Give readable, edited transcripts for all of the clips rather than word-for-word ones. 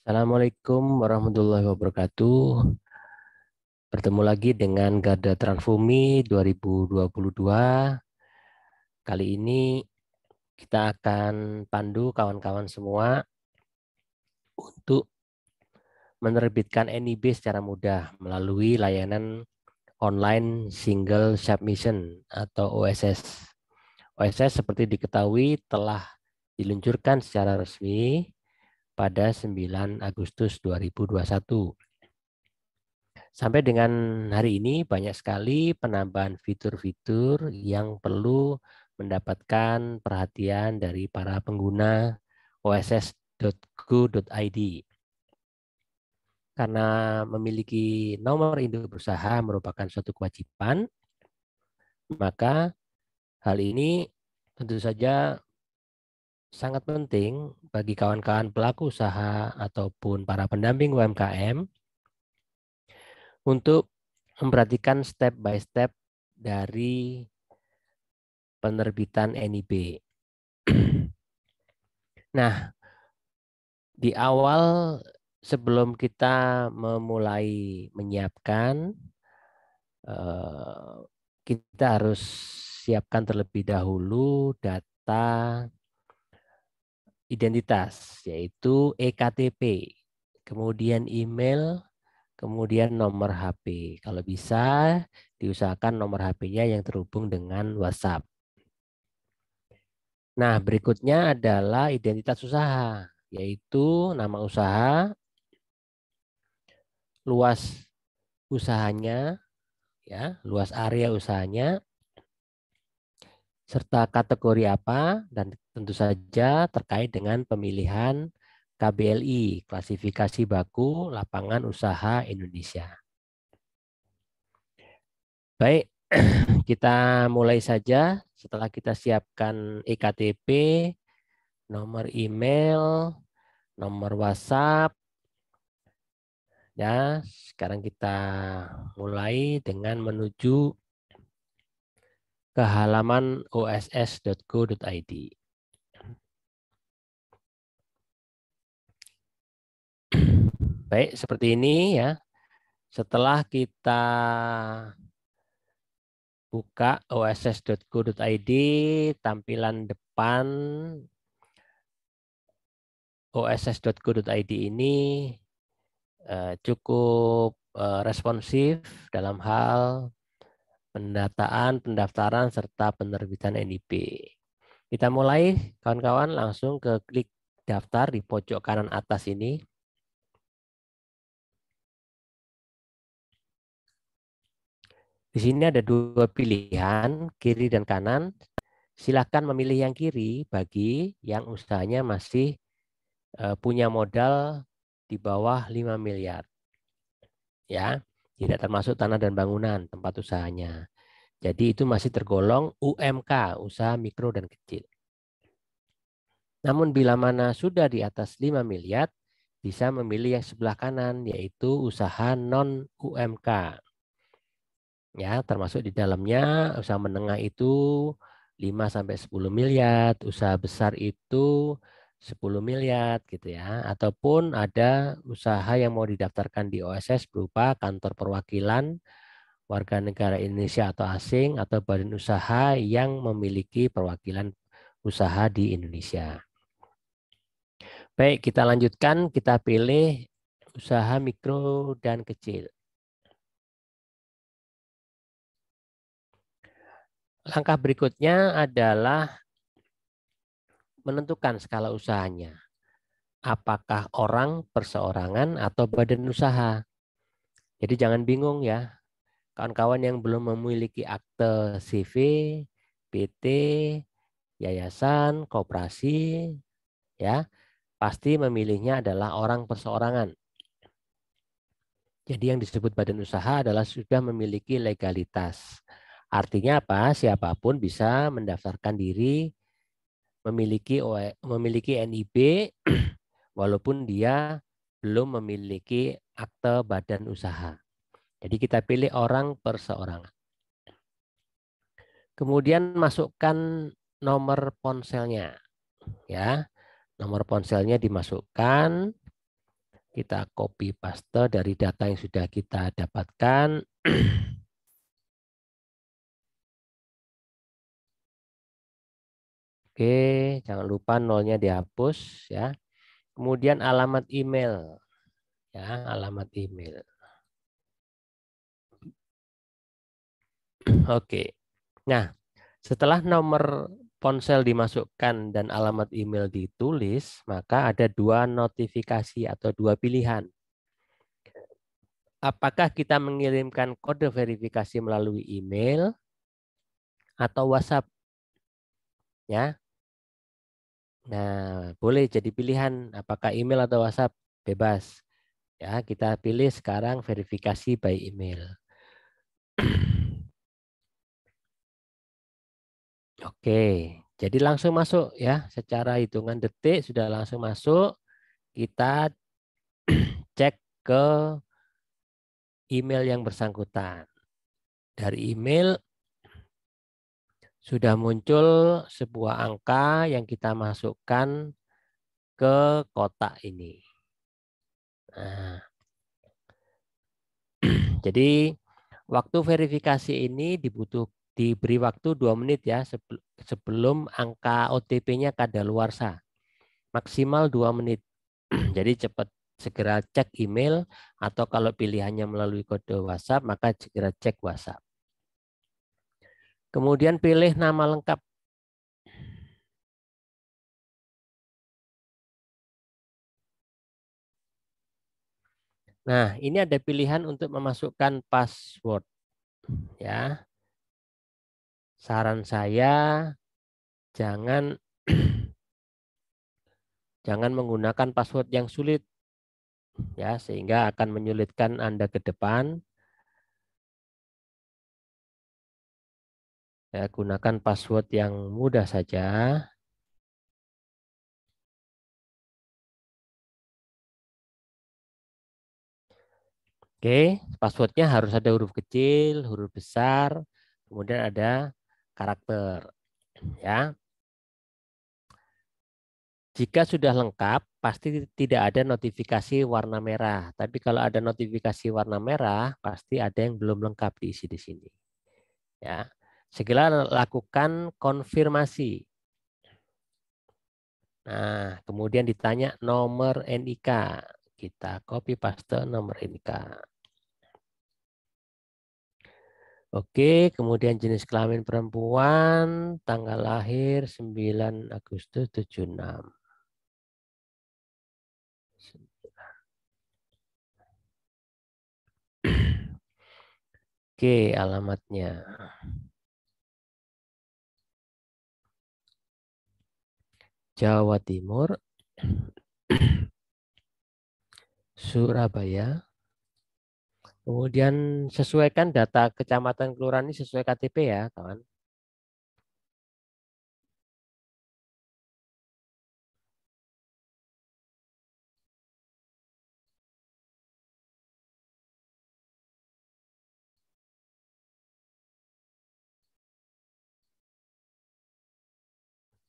Assalamualaikum warahmatullahi wabarakatuh. Bertemu lagi dengan Garda Transfumi 2022. Kali ini kita akan pandu kawan-kawan semua untuk menerbitkan NIB secara mudah melalui layanan online single submission atau OSS. OSS seperti diketahui telah diluncurkan secara resmi pada 9 Agustus 2021. Sampai dengan hari ini banyak sekali penambahan fitur-fitur yang perlu mendapatkan perhatian dari para pengguna oss.go.id. Karena memiliki nomor induk berusaha merupakan suatu kewajiban, maka hal ini tentu saja sangat penting bagi kawan-kawan pelaku usaha ataupun para pendamping UMKM untuk memperhatikan step by step dari penerbitan NIB. Nah, di awal sebelum kita memulai menyiapkan, kita harus siapkan terlebih dahulu data identitas, yaitu EKTP, kemudian email, kemudian nomor HP. Kalau bisa, diusahakan nomor HP-nya yang terhubung dengan WhatsApp. Nah, berikutnya adalah identitas usaha, yaitu nama usaha, luas usahanya, ya, luas area usahanya, serta kategori apa, dan tentu saja terkait dengan pemilihan KBLI, klasifikasi baku lapangan usaha Indonesia. Baik, kita mulai saja. Setelah kita siapkan EKTP, nomor email, nomor WhatsApp, ya, sekarang kita mulai dengan menuju ke halaman oss.go.id. Baik, seperti ini ya. Setelah kita buka oss.go.id, tampilan depan oss.go.id ini cukup responsif dalam hal pendataan, pendaftaran, serta penerbitan NIB. Kita mulai, kawan-kawan, langsung ke klik daftar di pojok kanan atas ini. Di sini ada dua pilihan, kiri dan kanan. Silakan memilih yang kiri bagi yang usahanya masih punya modal di bawah 5 miliar. Ya, tidak termasuk tanah dan bangunan tempat usahanya. Jadi itu masih tergolong UMK, usaha mikro dan kecil. Namun bila mana sudah di atas 5 miliar, bisa memilih yang sebelah kanan, yaitu usaha non-UMK. Ya, termasuk di dalamnya usaha menengah itu 5-10 miliar, usaha besar itu 10 miliar gitu ya. Ataupun ada usaha yang mau didaftarkan di OSS berupa kantor perwakilan warga negara Indonesia atau asing atau badan usaha yang memiliki perwakilan usaha di Indonesia. Baik, kita lanjutkan, kita pilih usaha mikro dan kecil. Langkah berikutnya adalah menentukan skala usahanya. Apakah orang, perseorangan, atau badan usaha. Jadi jangan bingung ya. Kawan-kawan yang belum memiliki akte CV, PT, yayasan, koperasi, ya pasti memilihnya adalah orang perseorangan. Jadi yang disebut badan usaha adalah sudah memiliki legalitas. Artinya apa? Siapapun bisa mendaftarkan diri memiliki NIB walaupun dia belum memiliki akte badan usaha. Jadi kita pilih orang perseorangan. Kemudian masukkan nomor ponselnya, ya. Nomor ponselnya dimasukkan. Kita copy paste dari data yang sudah kita dapatkan. Oke, jangan lupa nolnya dihapus ya. Kemudian alamat email ya, alamat email. Oke. Nah, setelah nomor ponsel dimasukkan dan alamat email ditulis, maka ada dua notifikasi atau dua pilihan. Apakah kita mengirimkan kode verifikasi melalui email atau WhatsApp? Ya. Nah, boleh jadi pilihan apakah email atau WhatsApp, bebas. Ya, kita pilih sekarang verifikasi by email. Oke, jadi langsung masuk ya, secara hitungan detik sudah langsung masuk. Kita cek ke email yang bersangkutan. Dari email sudah muncul sebuah angka yang kita masukkan ke kotak ini. Nah, jadi waktu verifikasi ini diberi waktu 2 menit ya sebelum angka OTP-nya kadaluarsa. Maksimal 2 menit. Jadi cepat segera cek email atau kalau pilihannya melalui kode WhatsApp maka segera cek WhatsApp. Kemudian pilih nama lengkap. Nah, ini ada pilihan untuk memasukkan password ya. Saran saya jangan jangan menggunakan password yang sulit ya sehingga akan menyulitkan Anda ke depan. Ya, gunakan password yang mudah saja. Oke, passwordnya harus ada huruf kecil, huruf besar, kemudian ada karakter. Ya, jika sudah lengkap, pasti tidak ada notifikasi warna merah. Tapi kalau ada notifikasi warna merah, pasti ada yang belum lengkap diisi di sini. Ya, segera lakukan konfirmasi. Nah, kemudian ditanya nomor NIK. Kita copy paste nomor NIK. Oke, kemudian jenis kelamin perempuan, tanggal lahir 9 Agustus 76. Oke, alamatnya. Jawa Timur, Surabaya. Kemudian sesuaikan data kecamatan kelurahan ini sesuai KTP ya, kawan.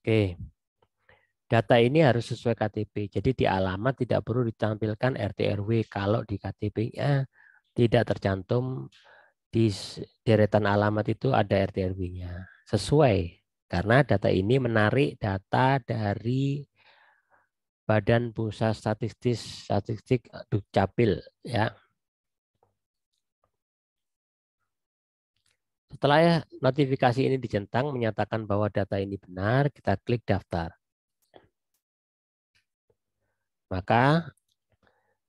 Oke, data ini harus sesuai KTP. Jadi di alamat tidak perlu ditampilkan RT RW kalau di KTP-nya tidak tercantum di deretan alamat itu ada RT RW-nya. Sesuai karena data ini menarik data dari Badan Pusat Statistik Dukcapil ya. Setelah notifikasi ini dicentang menyatakan bahwa data ini benar, kita klik daftar. Maka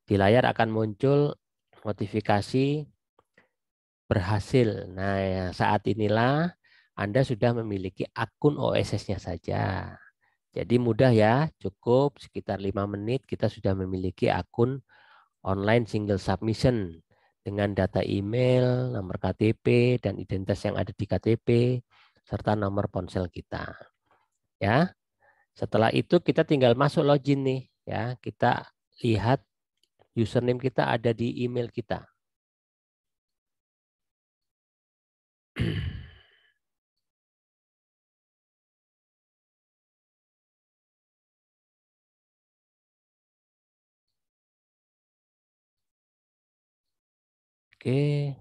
di layar akan muncul notifikasi berhasil. Nah, ya, saat inilah Anda sudah memiliki akun OSS-nya saja. Jadi mudah ya, cukup sekitar 5 menit kita sudah memiliki akun online single submission dengan data email, nomor KTP, dan identitas yang ada di KTP, serta nomor ponsel kita. Ya, setelah itu kita tinggal masuk login nih. Ya, kita lihat username kita ada di email kita. Oke.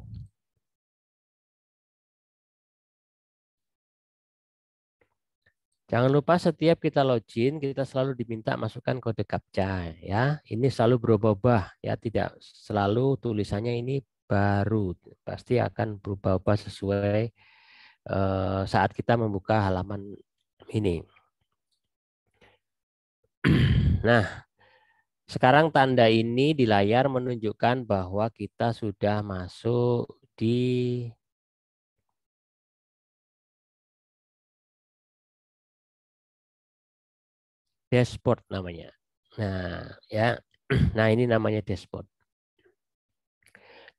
Jangan lupa setiap kita login, kita selalu diminta masukkan kode captcha ya. Ini selalu berubah-ubah ya, tidak selalu tulisannya ini baru. Pasti akan berubah-ubah sesuai saat kita membuka halaman ini. Nah, sekarang tanda ini di layar menunjukkan bahwa kita sudah masuk di dashboard namanya. Nah, ya. Nah, ini namanya dashboard.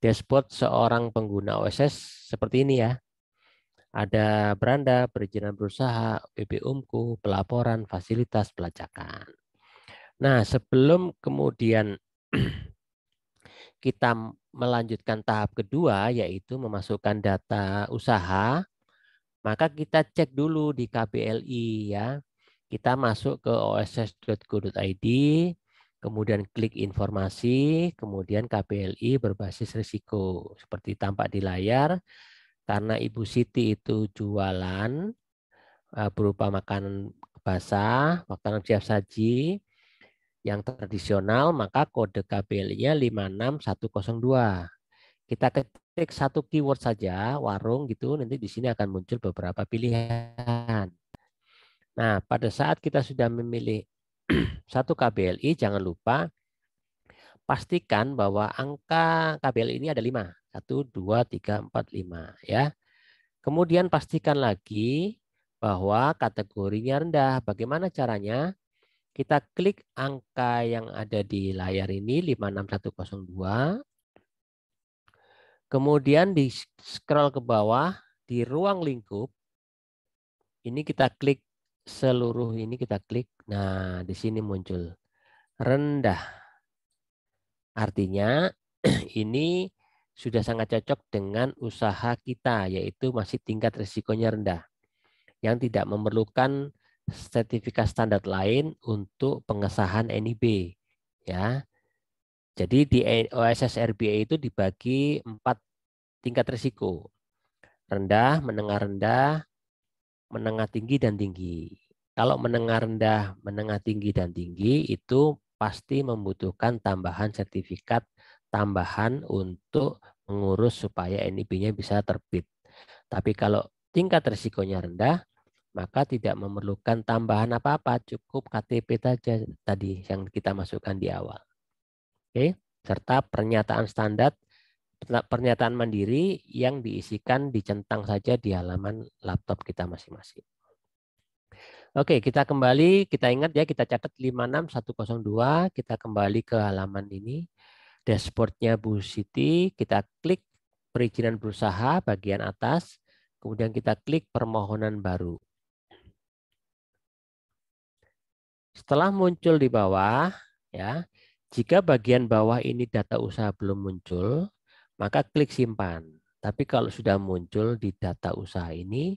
Dashboard seorang pengguna OSS seperti ini ya. Ada beranda, perizinan berusaha, BBUMku, pelaporan, fasilitas, pelacakan. Nah, sebelum kemudian kita melanjutkan tahap kedua, yaitu memasukkan data usaha, maka kita cek dulu di KBLI ya. Kita masuk ke oss.go.id, kemudian klik informasi, kemudian KBLI berbasis risiko. Seperti tampak di layar, karena Ibu Siti itu jualan berupa makanan basah, makanan siap saji yang tradisional, maka kode KBLI-nya 56102. Kita ketik satu keyword saja, warung gitu, nanti di sini akan muncul beberapa pilihan. Nah, pada saat kita sudah memilih satu KBLI, jangan lupa pastikan bahwa angka KBLI ini ada 5. 1, 2, 3, 4, 5. Ya. Kemudian pastikan lagi bahwa kategorinya rendah. Bagaimana caranya? Kita klik angka yang ada di layar ini 56102. Kemudian di scroll ke bawah di ruang lingkup. Ini kita klik seluruh ini kita klik. Nah, di sini muncul rendah. Artinya ini sudah sangat cocok dengan usaha kita, yaitu masih tingkat risikonya rendah, yang tidak memerlukan sertifikat standar lain untuk pengesahan NIB. Ya, jadi di OSS RBA itu dibagi 4 tingkat risiko: rendah, menengah rendah, menengah tinggi, dan tinggi. Kalau menengah rendah, menengah tinggi, dan tinggi itu pasti membutuhkan tambahan sertifikat tambahan untuk mengurus supaya NIB-nya bisa terbit. Tapi kalau tingkat risikonya rendah, maka tidak memerlukan tambahan apa-apa, cukup KTP saja tadi yang kita masukkan di awal. Oke, serta pernyataan standar, pernyataan mandiri yang diisikan dicentang saja di halaman laptop kita masing-masing. Oke, kita kembali, kita ingat ya, kita catat 56102, kita kembali ke halaman ini, dashboardnya Bu Siti, kita klik perizinan berusaha bagian atas, kemudian kita klik permohonan baru. Setelah muncul di bawah, ya, jika bagian bawah ini data usaha belum muncul, maka klik simpan. Tapi kalau sudah muncul di data usaha ini,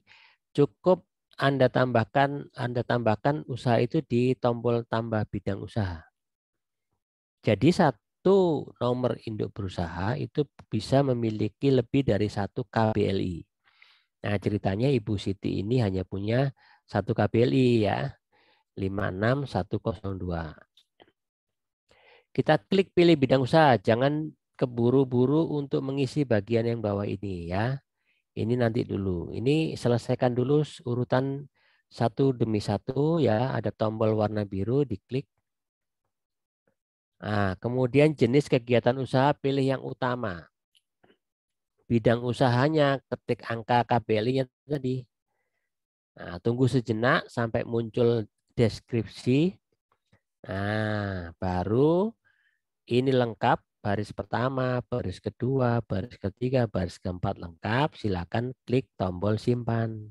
cukup Anda tambahkan usaha itu di tombol tambah bidang usaha. Jadi satu nomor induk berusaha itu bisa memiliki lebih dari satu KBLI. Nah, ceritanya Ibu Siti ini hanya punya satu KBLI ya, 56102. Kita klik pilih bidang usaha, jangan keburu-buru untuk mengisi bagian yang bawah ini ya. Ini nanti dulu. Ini selesaikan dulu urutan satu demi satu ya. Ada tombol warna biru, diklik. Nah, kemudian jenis kegiatan usaha pilih yang utama. Bidang usahanya ketik angka KBLI-nya tadi. Nah, tunggu sejenak sampai muncul deskripsi. Nah, baru ini lengkap. Baris pertama, baris kedua, baris ketiga, baris keempat lengkap. Silakan klik tombol simpan.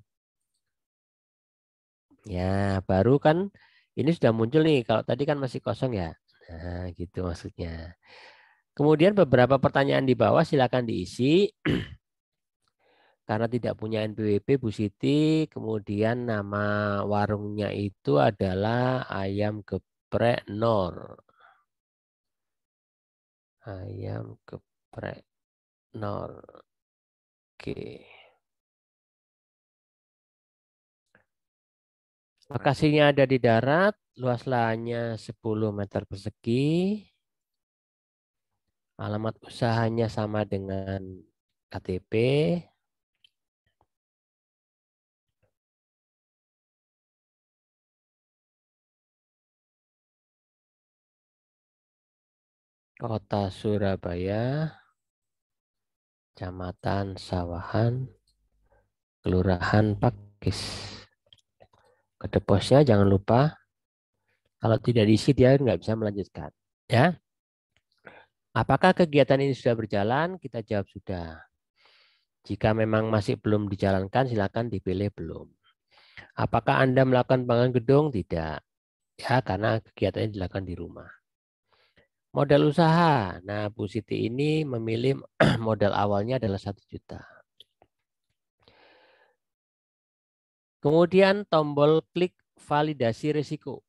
Ya, baru kan ini sudah muncul nih. Kalau tadi kan masih kosong ya. Nah, gitu maksudnya. Kemudian beberapa pertanyaan di bawah silakan diisi. Karena tidak punya NPWP Bu Siti, kemudian nama warungnya itu adalah Ayam Geprek Nor. Ayam Geprek nol. Oke. Lokasinya ada di darat, luas lahannya 10 meter persegi. Alamat usahanya sama dengan KTP. Kota Surabaya, Kecamatan Sawahan, Kelurahan Pakis. Kode posnya jangan lupa. Kalau tidak diisi dia nggak bisa melanjutkan. Ya, apakah kegiatan ini sudah berjalan? Kita jawab sudah. Jika memang masih belum dijalankan, silakan dipilih belum. Apakah Anda melakukan bangunan gedung? Tidak. Ya, karena kegiatannya dilakukan di rumah. Modal usaha. Nah, Bu Siti ini memilih modal awalnya adalah 1 juta. Kemudian tombol klik validasi risiko.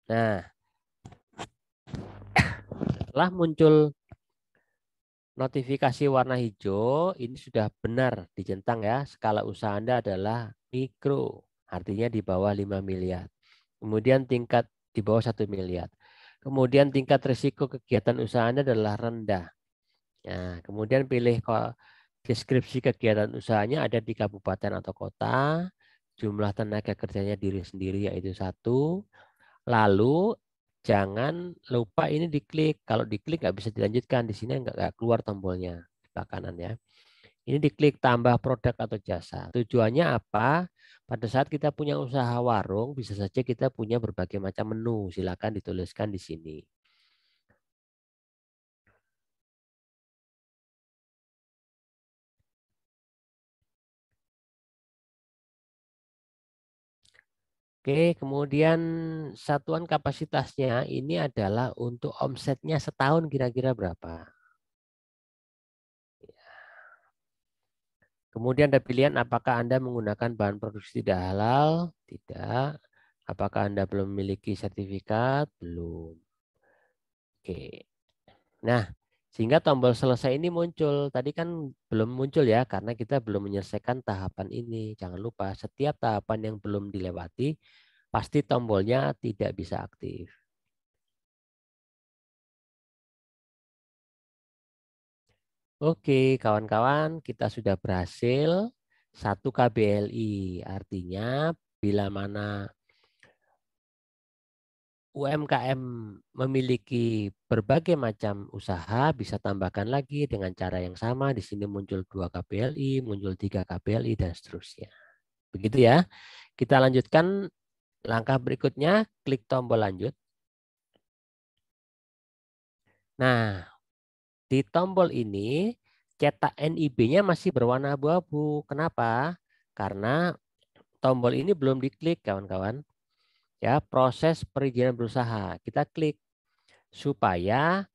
Nah, setelah muncul notifikasi warna hijau, ini sudah benar dicentang ya. Skala usaha Anda adalah mikro, artinya di bawah 5 miliar. Kemudian tingkat di bawah 1 miliar. Kemudian tingkat risiko kegiatan usaha Anda adalah rendah. Nah, kemudian pilih deskripsi kegiatan usahanya ada di kabupaten atau kota, jumlah tenaga kerjanya diri sendiri yaitu 1. Lalu jangan lupa ini diklik. Kalau diklik nggak bisa dilanjutkan. Di sini nggak keluar tombolnya sebelah kanan ya. Ini diklik tambah produk atau jasa. Tujuannya apa? Pada saat kita punya usaha warung, bisa saja kita punya berbagai macam menu. Silakan dituliskan di sini. Oke, kemudian satuan kapasitasnya ini adalah untuk omsetnya setahun kira-kira berapa. Kemudian ada pilihan apakah Anda menggunakan bahan produksi tidak halal? Tidak. Apakah Anda belum memiliki sertifikat? Belum. Oke. Nah, sehingga tombol selesai ini muncul. Tadi kan belum muncul ya, karena kita belum menyelesaikan tahapan ini. Jangan lupa, setiap tahapan yang belum dilewati, pasti tombolnya tidak bisa aktif. Oke, kawan-kawan, kita sudah berhasil 1 KBLI. Artinya, bila mana UMKM memiliki berbagai macam usaha, bisa tambahkan lagi dengan cara yang sama. Di sini muncul 2 KBLI, muncul 3 KBLI, dan seterusnya. Begitu ya. Kita lanjutkan langkah berikutnya, klik tombol lanjut. Nah, di tombol ini cetak NIB-nya masih berwarna abu-abu. Kenapa? Karena tombol ini belum diklik, kawan-kawan. Ya, proses perizinan berusaha. Kita klik supaya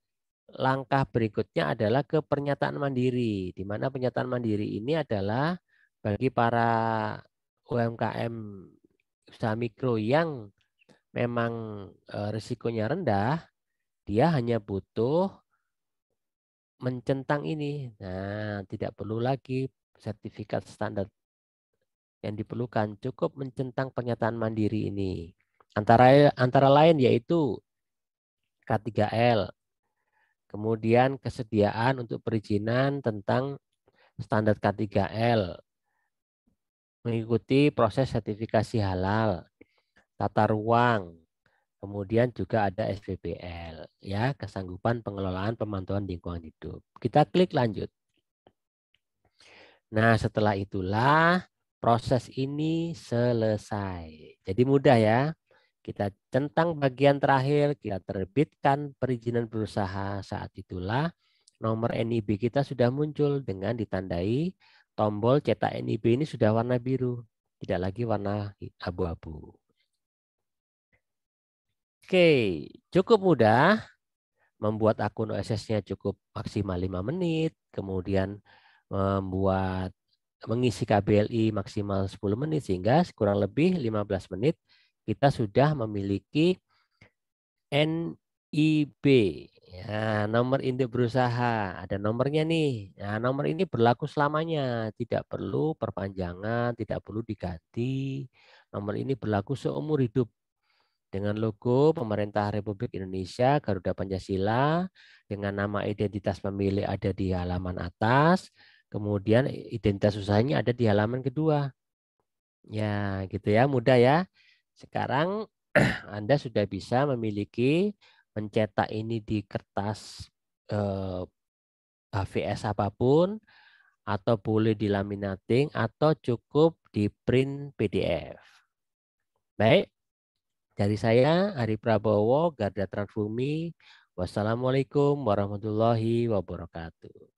langkah berikutnya adalah ke pernyataan mandiri, di mana pernyataan mandiri ini adalah bagi para UMKM usaha mikro yang memang risikonya rendah, dia hanya butuh mencentang ini. Nah, tidak perlu lagi sertifikat standar yang diperlukan, cukup mencentang pernyataan mandiri ini. Antara lain yaitu K3L, kemudian kesediaan untuk perizinan tentang standar K3L, mengikuti proses sertifikasi halal, tata ruang, kemudian juga ada SPPL, ya, kesanggupan pengelolaan pemantauan lingkungan hidup. Kita klik lanjut. Nah, setelah itulah proses ini selesai. Jadi mudah ya. Kita centang bagian terakhir, kita terbitkan perizinan berusaha. Saat itulah nomor NIB kita sudah muncul dengan ditandai tombol cetak NIB ini sudah warna biru, tidak lagi warna abu-abu. Oke, cukup mudah. Membuat akun OSS-nya cukup maksimal 5 menit, kemudian mengisi KBLI maksimal 10 menit, sehingga kurang lebih 15 menit kita sudah memiliki IB. Ya, nomor induk berusaha. Ada nomornya nih. Nah, nomor ini berlaku selamanya. Tidak perlu perpanjangan, tidak perlu diganti. Nomor ini berlaku seumur hidup. Dengan logo Pemerintah Republik Indonesia, Garuda Pancasila, dengan nama identitas pemilik ada di halaman atas, kemudian identitas usahanya ada di halaman kedua. Ya, gitu ya, mudah ya. Sekarang Anda sudah bisa memiliki mencetak ini di kertas eh, HVS apapun, atau boleh di laminating, atau cukup di print PDF. Baik. Dari saya, Ari Prabowo, Garda Transbumi. Wassalamualaikum warahmatullahi wabarakatuh.